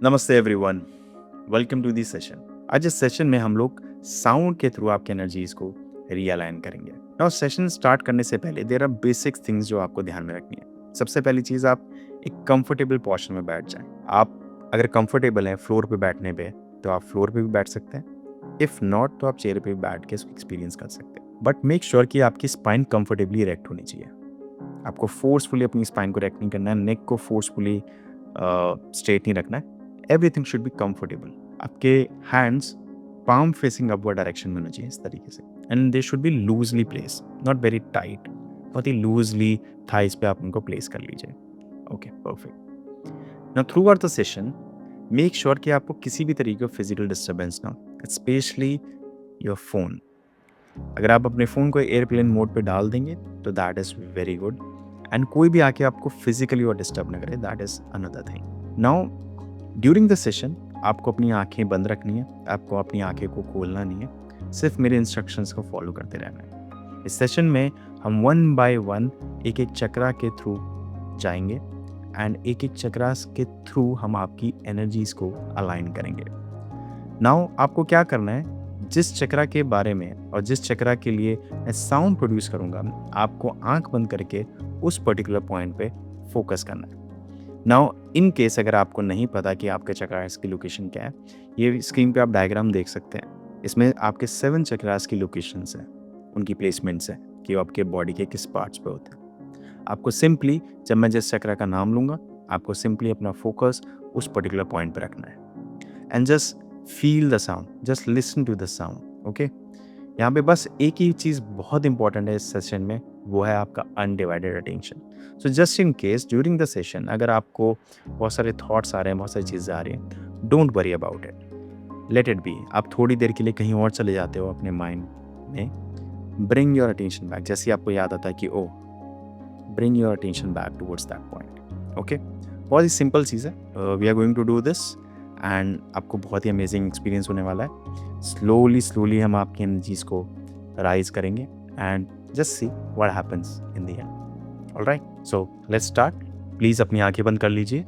नमस्ते everyone, welcome to this session. आज इस सेशन में हम लोग साउंड के थ्रू आपके एनर्जीज को रीअलाइन करेंगे। नाउ सेशन स्टार्ट करने से पहले देयर आर बेसिक थिंग्स जो आपको ध्यान में रखनी है। सबसे पहली चीज़, आप एक कंफर्टेबल पोस्चर में बैठ जाएं। आप अगर कंफर्टेबल हैं फ्लोर पे बैठने पे तो आप फ्लोर पे भी बैठ सकते हैं। इफ़ नॉट तो आप चेयर पे भी बैठ के इसको एक्सपीरियंस कर सकते हैं। बट मेक श्योर कि आपकी स्पाइन कंफर्टेबली इरेक्ट होनी चाहिए। आपको फोर्सफुली अपनी स्पाइन को इरेक्ट नहीं करना है, नेक को फोर्सफुली स्ट्रेट नहीं रखना है। Everything should be comfortable. आपके hands palm facing upward direction में होना चाहिए इस तरीके से, and they should be loosely place, not very tight. बहुत ही लूजली थाइस पे आप उनको प्लेस कर लीजिए। Okay, perfect. Now through out the session make sure कि आपको किसी भी तरीके का फिजिकल डिस्टर्बेंस ना, स्पेशली योर फोन। अगर आप अपने फ़ोन को एयरप्लेन मोड पे डाल देंगे तो that is very good, and कोई भी आके आपको फिजिकली और डिस्टर्ब ना करे, that is another thing. Now during the session आपको अपनी आंखें बंद रखनी है, आपको अपनी आंखें को खोलना नहीं है, सिर्फ मेरे इंस्ट्रक्शंस को फॉलो करते रहना है। इस सेशन में हम वन बाय वन एक एक चक्रा के थ्रू जाएंगे, एंड एक एक चक्रा के थ्रू हम आपकी एनर्जीज को अलाइन करेंगे। नाउ आपको क्या करना है, जिस चक्रा के बारे में और जिस चक्रा के लिए मैं साउंड प्रोड्यूस करूंगा, आपको आंख बंद करके उस पर्टिकुलर पॉइंट पे फोकस करना है। नाउ इन केस अगर आपको नहीं पता कि आपके चक्रास की लोकेशन क्या है, ये स्क्रीन पे आप डायग्राम देख सकते हैं। इसमें आपके 7 चक्रास की लोकेशंस हैं, उनकी प्लेसमेंट्स हैं कि वो आपके बॉडी के किस पार्ट्स पे होते हैं। आपको सिंपली, जब मैं जिस चक्रा का नाम लूँगा, आपको सिंपली अपना फोकस उस पर्टिकुलर पॉइंट पे रखना है, and just feel the sound, just listen to the sound. Okay, यहाँ पे बस एक ही चीज़ बहुत इंपॉर्टेंट है इस सेशन में, वो है आपका undivided attention. So just in case during the session अगर आपको बहुत सारे थॉट्स आ रहे हैं, बहुत सारी चीज़ें आ रही हैं, don't worry about it, let it be. आप थोड़ी देर के लिए कहीं और चले जाते हो अपने माइंड में, ब्रिंग योर अटेंशन बैक। जैसे आपको याद आता है कि ओ, bring your attention back towards that point. Okay, बहुत ही सिंपल चीज़ है। We are going to do this, and आपको बहुत ही अमेजिंग एक्सपीरियंस होने वाला है। स्लोली हम आपकी एनर्जीज को राइज करेंगे, and just see what happens in the end. Alright, so let's start. Please अपनी आंखें बंद कर लीजिए,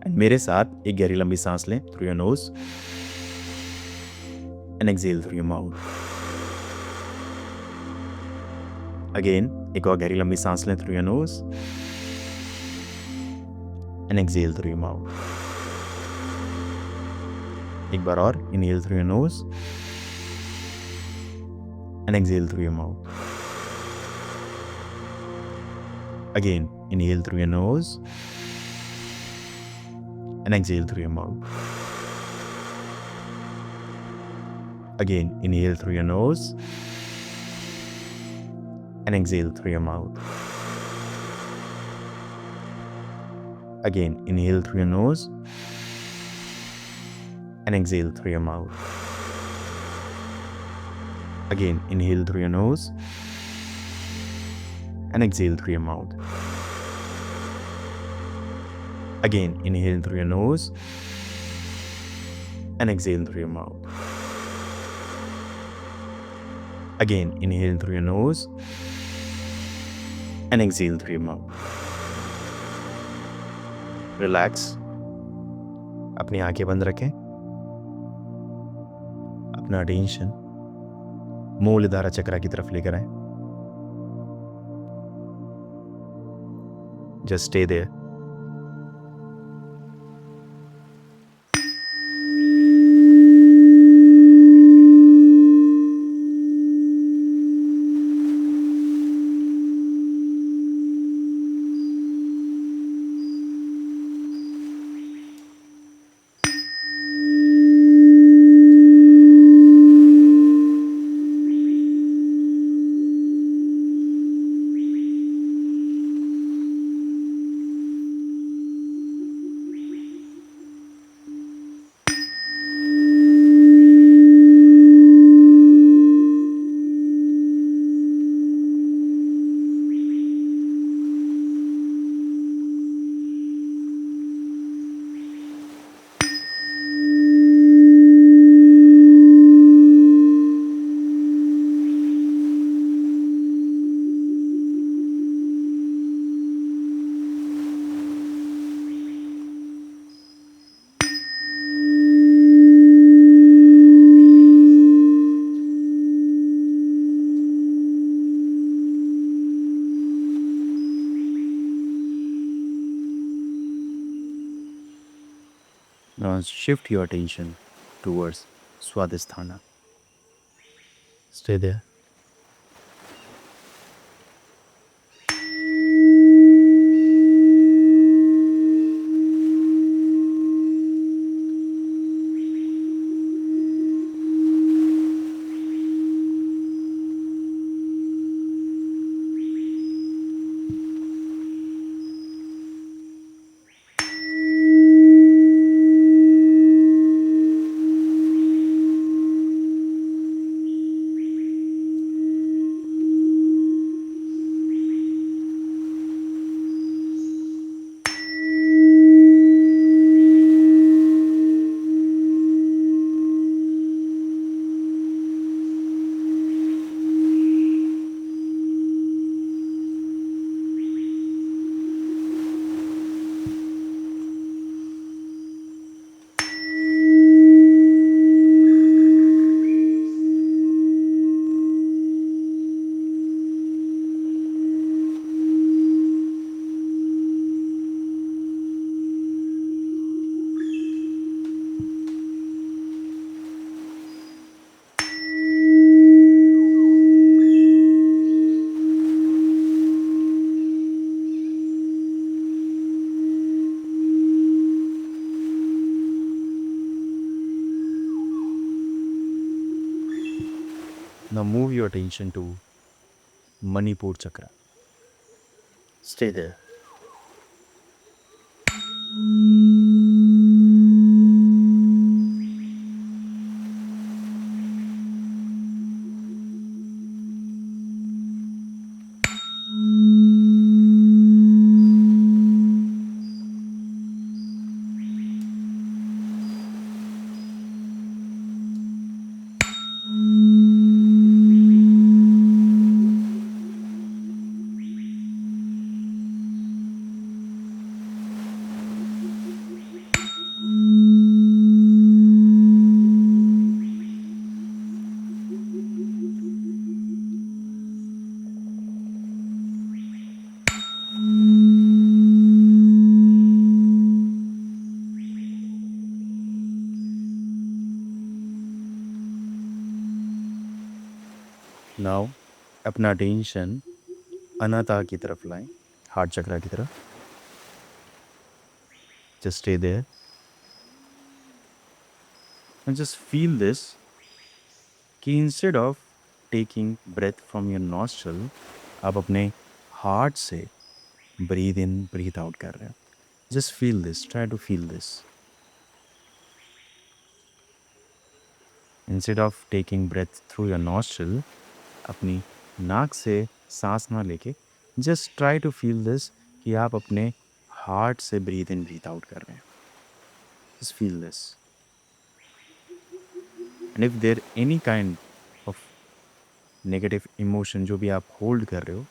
एंड मेरे साथ एक गहरी लंबी सांस लें through your nose and exhale through your mouth. Again एक और गहरी लंबी सांस लें through your nose and exhale through your mouth. एक बार और, inhale through your nose and exhale through your mouth. Again, inhale through your nose and exhale through your mouth. Again, inhale through your nose and exhale through your mouth. Again, inhale through your nose and exhale through your mouth. Again, inhale through your nose and exhale through your mouth. Again, inhale through your nose and exhale through your mouth. Again, inhale through your nose and exhale through your mouth. Relax. अपनी आंखें बंद रखें, अपना attention मूलाधार चक्र की तरफ लेकर आए। Just stay there. Now shift your attention towards Swadhisthana. Stay there. Now move your attention to Manipur chakra. Stay there. Now अपना अटेंशन अनाता की तरफ लाएं, हार्ट चक्रा की तरफ. Just stay there and just feel this कि instead of taking breath from your nostril आप अपने heart से breathe in breathe out कर रहे हैं. Just feel this, try to feel this. Instead of taking breath through your nostril अपनी नाक से सांस ना लेके just try to feel this कि आप अपने हार्ट से breathe in breathe out कर रहे हैं. Just feel this. And if there any kind of negative emotion जो भी आप hold कर रहे हो,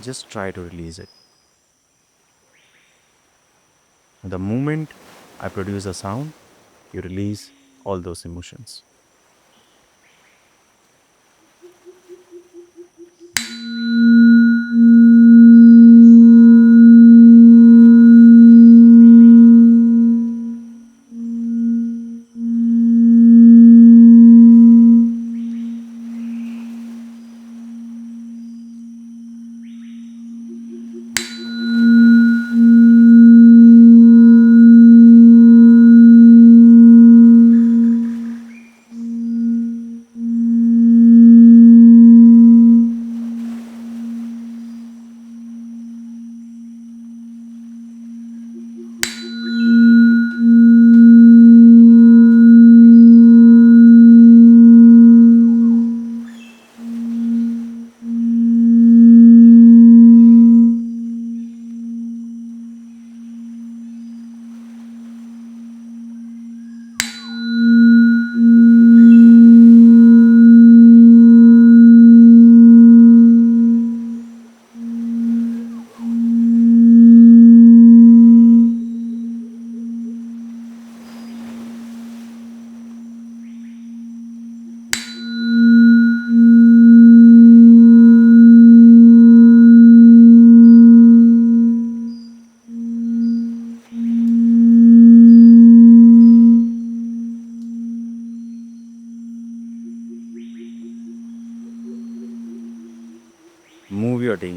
just try to release it. The moment I produce a sound, you release all those emotions.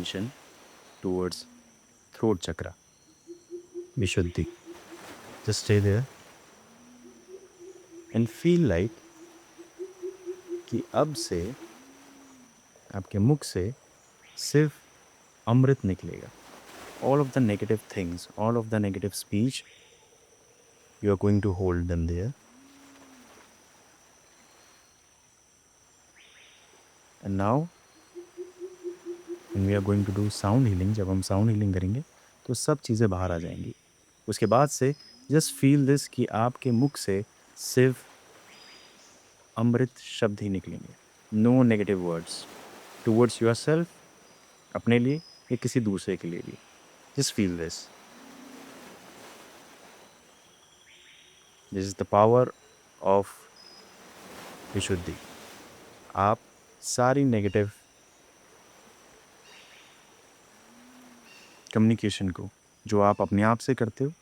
attention towards throat chakra, Vishuddhi, Just stay there. and feel like कि अब से आपके मुख से सिर्फ अमृत निकलेगा. All of the negative things, all of the negative speech, You are going to hold them there. and now when we are going to do sound healing, जब हम sound healing करेंगे तो सब चीज़ें बाहर आ जाएंगी. उसके बाद से just feel this कि आपके मुख से सिर्फ अमृत शब्द ही निकलेंगे. No negative words towards yourself, अपने लिए या किसी दूसरे के लिए भी. Just feel this. This is the power of विशुद्धि. आप सारी नेगेटिव कम्युनिकेशन को जो आप अपने आप से करते हो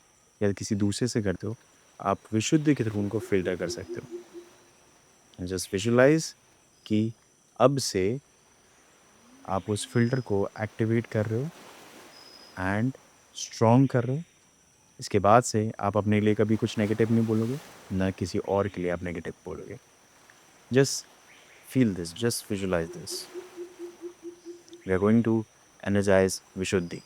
या किसी दूसरे से करते हो, आप विशुद्धि के थ्रू उनको फिल्टर कर सकते हो. जस्ट विजुलाइज कि अब से आप उस फिल्टर को एक्टिवेट कर रहे हो एंड स्ट्रॉन्ग कर रहे हो. इसके बाद से आप अपने लिए कभी कुछ नेगेटिव नहीं बोलोगे, ना किसी और के लिए आप नेगेटिव बोलोगे. Just feel this, just visualise this. We are going to energise Vishuddhi.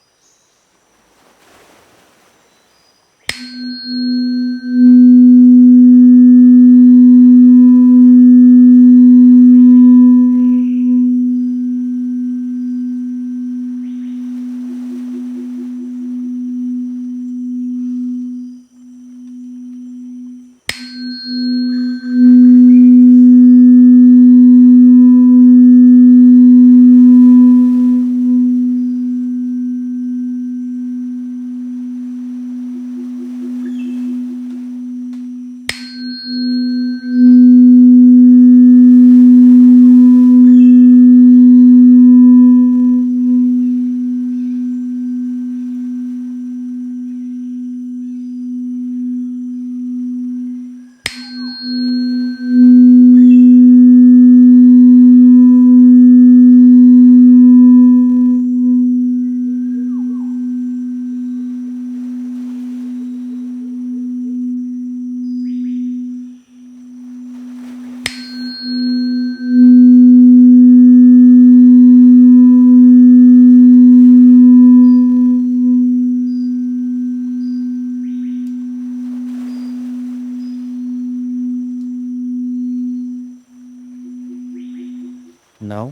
Now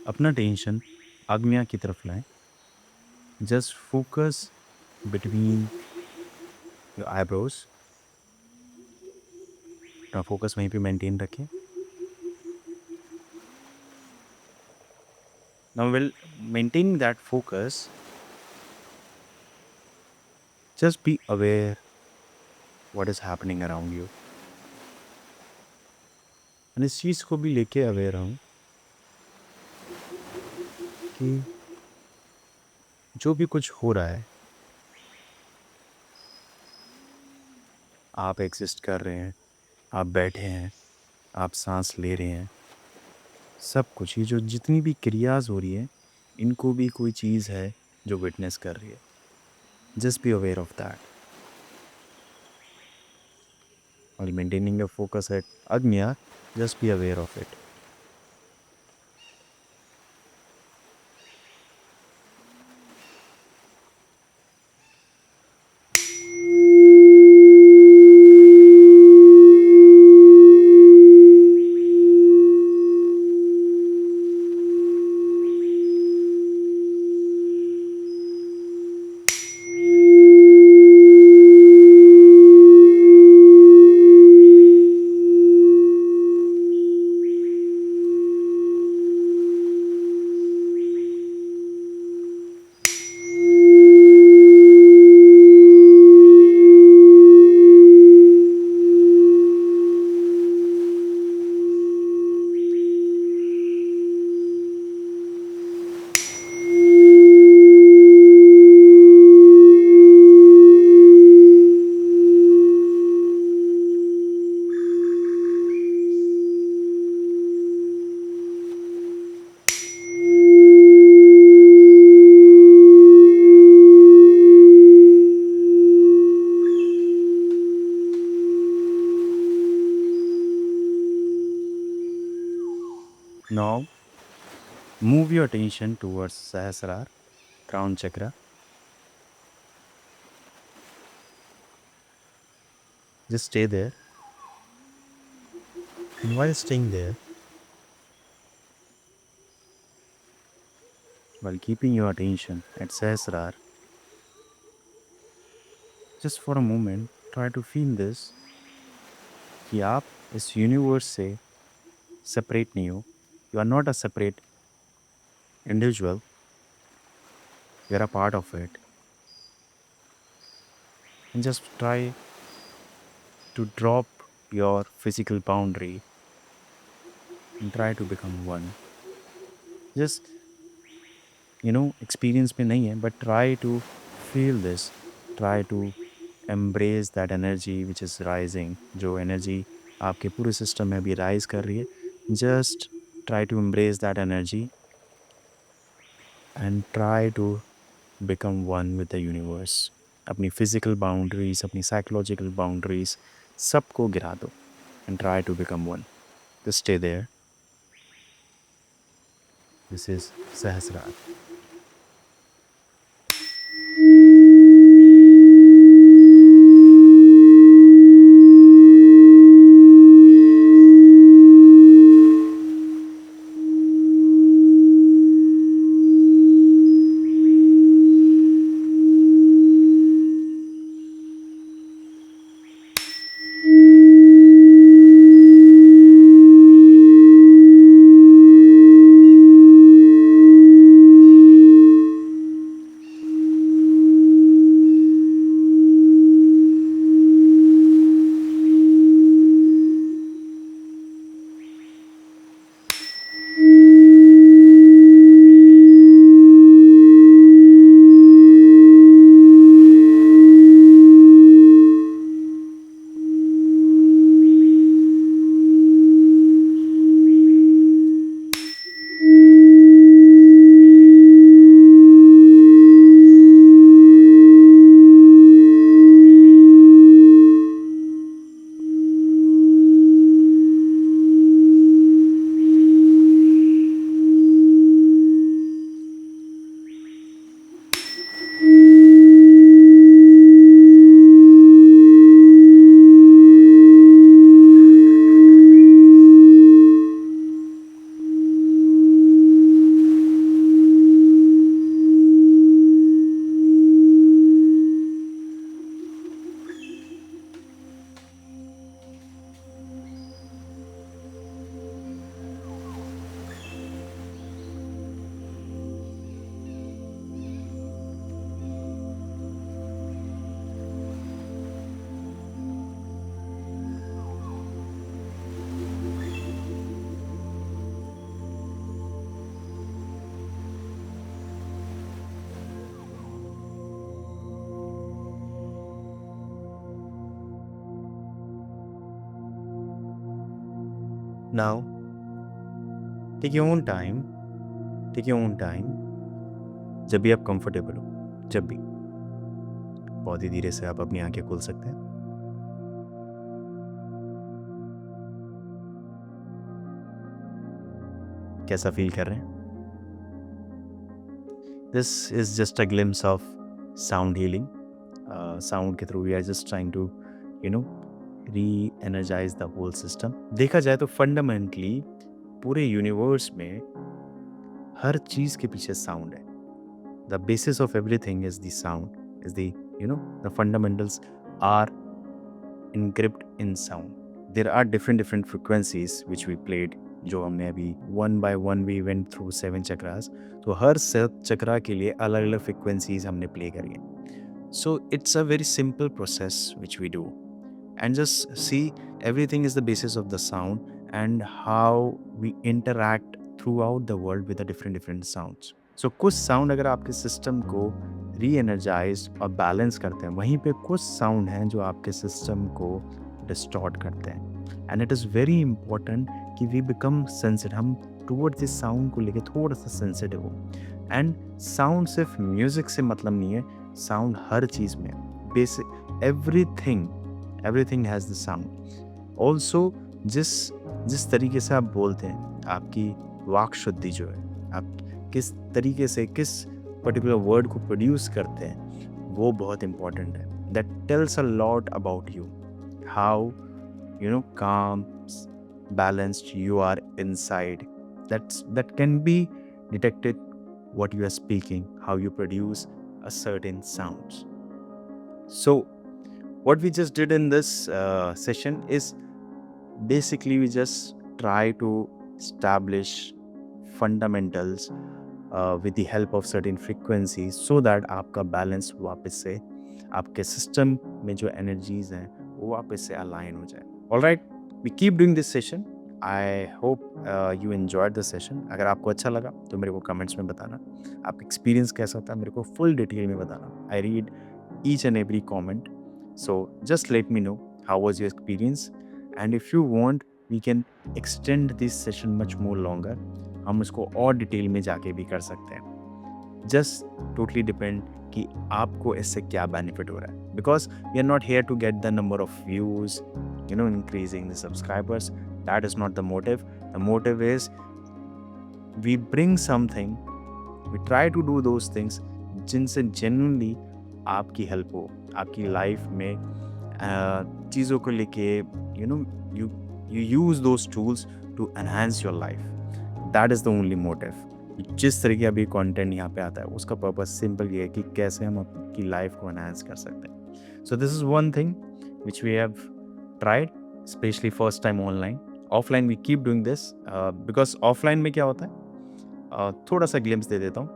अपना टेंशन आग्नेय की तरफ लाएं. Just focus between your eyebrows. अपना फोकस वहीं पे मेंटेन रखें. Now will maintain that focus, just be aware what is happening around you. और इस चीज़ को भी लेके अवेयर हूँ कि जो भी कुछ हो रहा है, आप एग्जिस्ट कर रहे हैं, आप बैठे हैं, आप सांस ले रहे हैं, सब कुछ ये जो जितनी भी क्रियाज हो रही है, इनको भी कोई चीज़ है जो विटनेस कर रही है. Just be aware of that. और मेंटेनिंग योर फोकस एट आग्नेय, just be aware of it. Move your attention towards Sahasrara, crown chakra. Just stay there. And while staying there, While keeping your attention at Sahasrara, just for a moment try to feel this कि आप इस universe से separate नहीं हो. You are not a separate individual, you are a part of it. And just try to drop your physical boundary and try to become one. Just experience में नहीं है, but try to feel this. Try to embrace that energy which is rising. जो energy आपके पूरे system में अभी rise कर रही है, just try to embrace that energy and try to become one with the universe. अपनी physical boundaries, अपनी psychological boundaries सबको गिरा दो and try to become one. Just stay there. This is Sahasrara. now Take your own time. Take your own time. जब भी आप comfortable हो, जब भी, बहुत ही धीरे से आप अपनी आंखें खोल सकते हैं. कैसा फील कर रहे हैं? This is just a glimpse of sound healing. Sound के through we are just trying to re-energise the whole system. देखा जाए तो फंडामेंटली पूरे यूनिवर्स में हर चीज़ के पीछे साउंड है. The basis of everything is the sound, is the fundamentals are encrypted in sound. There are different frequencies which we played, जो हमने अभी one by one we went through 7 chakras. तो हर 7 चक्रा के लिए अलग अलग frequencies हमने play करी हैं. So it's a very simple process which we do. And just see, everything is the basis of the sound and how we interact throughout the world with the different sounds. So कुछ sound अगर आपके system को री-एनर्जाइज और balance करते हैं, वहीं पे कुछ साउंड हैं जो आपके सिस्टम को डिस्टॉर्ट करते हैं. And it is very important कि वी बिकम सेंसिटिव. हम टूवर्ड्स दिस साउंड को लेके थोड़ा सा सेंसिटिव हो. एंड साउंड सिर्फ म्यूज़िक से मतलब नहीं है, साउंड हर चीज़ में basic everything has the sound. Also जिस तरीके से आप बोलते हैं, आपकी वाक शुद्धि जो है, आप किस तरीके से किस पर्टिकुलर वर्ड को प्रोड्यूस करते हैं, वो बहुत इंपॉर्टेंट है. That tells a lot about you, how calm, balanced you are inside. That can be detected what you are speaking, how you produce a certain sounds. So what we just did in this session is basically we just try to establish fundamentals with the help of certain frequencies so that आपका balance वापस से आपके system में जो energies हैं वो वापस से align हो जाए. Alright, we keep doing this session. I hope you enjoyed the session. अगर आपको अच्छा लगा तो मेरे को कमेंट्स में बताना. आपका एक्सपीरियंस कैसा था मेरे को फुल डिटेल में बताना. I read each and every comment. So just let me know how was your experience. And if you want, we can extend this session much more longer. हम इसको और डिटेल में जाके भी कर सकते हैं. Just totally depend कि आपको इससे क्या बेनिफिट हो रहा है. Because we are not here to get the number of views, increasing the subscribers. That is not the motive. The motive is we bring something, we try to do those things जिनसे genuinely आपकी help हो, आपकी life में चीज़ों को लेके you use those tools to enhance your life. That is the only motive. जिस तरीके का भी कंटेंट यहाँ पे आता है उसका पर्पस सिंपल ये है कि कैसे हम आपकी लाइफ को एनहांस कर सकते हैं. So this is one thing which we have tried, specially first time online. Offline we keep doing this because offline में क्या होता है, थोड़ा सा ग्लिम्स दे देता हूँ.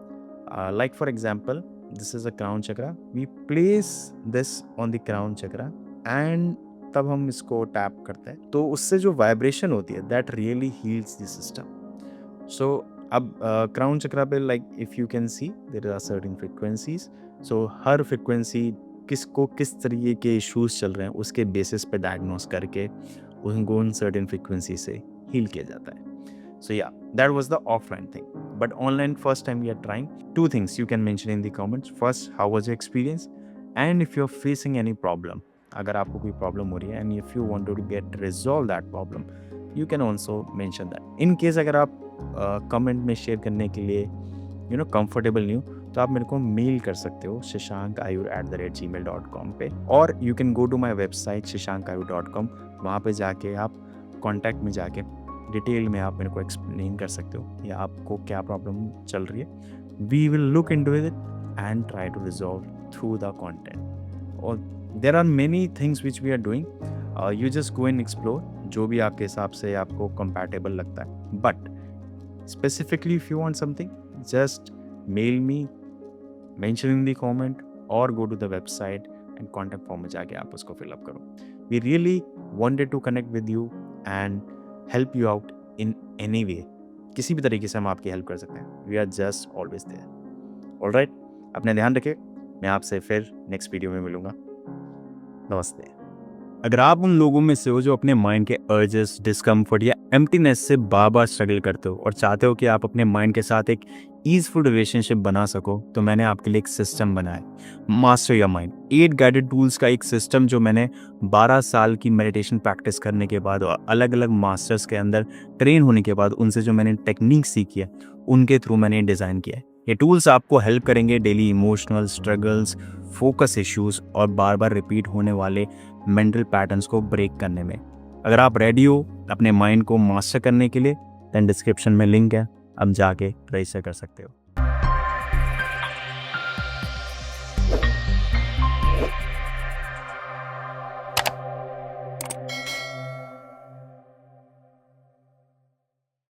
Like for example, this is a crown chakra. We place this on the crown chakra and तब हम इसको टैप करते हैं तो उससे जो वाइब्रेशन होती है that really heals the system. So अब क्राउन चक्रा पे like if you can see there are certain frequencies. So हर फ्रिक्वेंसी किसको किस तरीके के इश्यूज चल रहे हैं उसके बेसिस पे डायग्नोस करके उनको उन सर्टेन फ्रिक्वेंसी से हील किया जाता है. So yeah, that was the offline thing. But online, first time we are trying. Two things you can mention in the comments. First, how was your experience? And if you're facing any problem, अगर आपको कोई problem हो रही है and if you wanted to get resolve that problem, you can also mention that. In case अगर आप comment में share करने के लिए कंफर्टेबल नहीं हो तो आप मेरे को मेल कर सकते हो shashankayur@gmail.com पे, और you can go to my website shashankayur.com. वहाँ पे जाके आप कॉन्टैक्ट में जाके डिटेल में आप मेरे को एक्सप्लेन कर सकते हो या आपको क्या प्रॉब्लम चल रही है. We will look into it and try to resolve through the content. और there are many things which we are doing. You just go and explore जो भी आपके हिसाब से आपको कंपैटिबल लगता है. But specifically if you want something just mail me, mention in the comment और go to the website and contact form में जाके आप उसको फिलअप करो. We really wanted to connect with you and help you out in any way. किसी भी तरीके से हम आपकी हेल्प कर सकते हैं. We are just always there. Alright, अपने ध्यान रखें. मैं आपसे फिर नेक्स्ट वीडियो में मिलूंगा. नमस्ते. अगर आप उन लोगों में से हो जो अपने माइंड के अर्जेस, डिस्कम्फर्ट या एम्प्टीनेस से बार बार स्ट्रगल करते हो और चाहते हो कि आप अपने माइंड के साथ एक ईजफुल रिलेशनशिप बना सको, तो मैंने आपके लिए एक सिस्टम बनाया, master your mind. 8 guided tools का एक सिस्टम जो मैंने 12 साल की मेडिटेशन प्रैक्टिस करने के बाद और अलग अलग मास्टर्स के अंदर ट्रेन होने के बाद उनसे जो मैंने टेक्निक सीखी है उनके थ्रू मैंने डिज़ाइन किया है. ये टूल्स आपको हेल्प करेंगे daily emotional struggles, focus issues और बार बार रिपीट होने वाले मेंटल पैटर्न्स को ब्रेक करने में. अगर आप रेडी हो अपने माइंड को मास्टर करने के लिए, देन डिस्क्रिप्शन में लिंक है, अब जाके रजिस्टर कर सकते हो.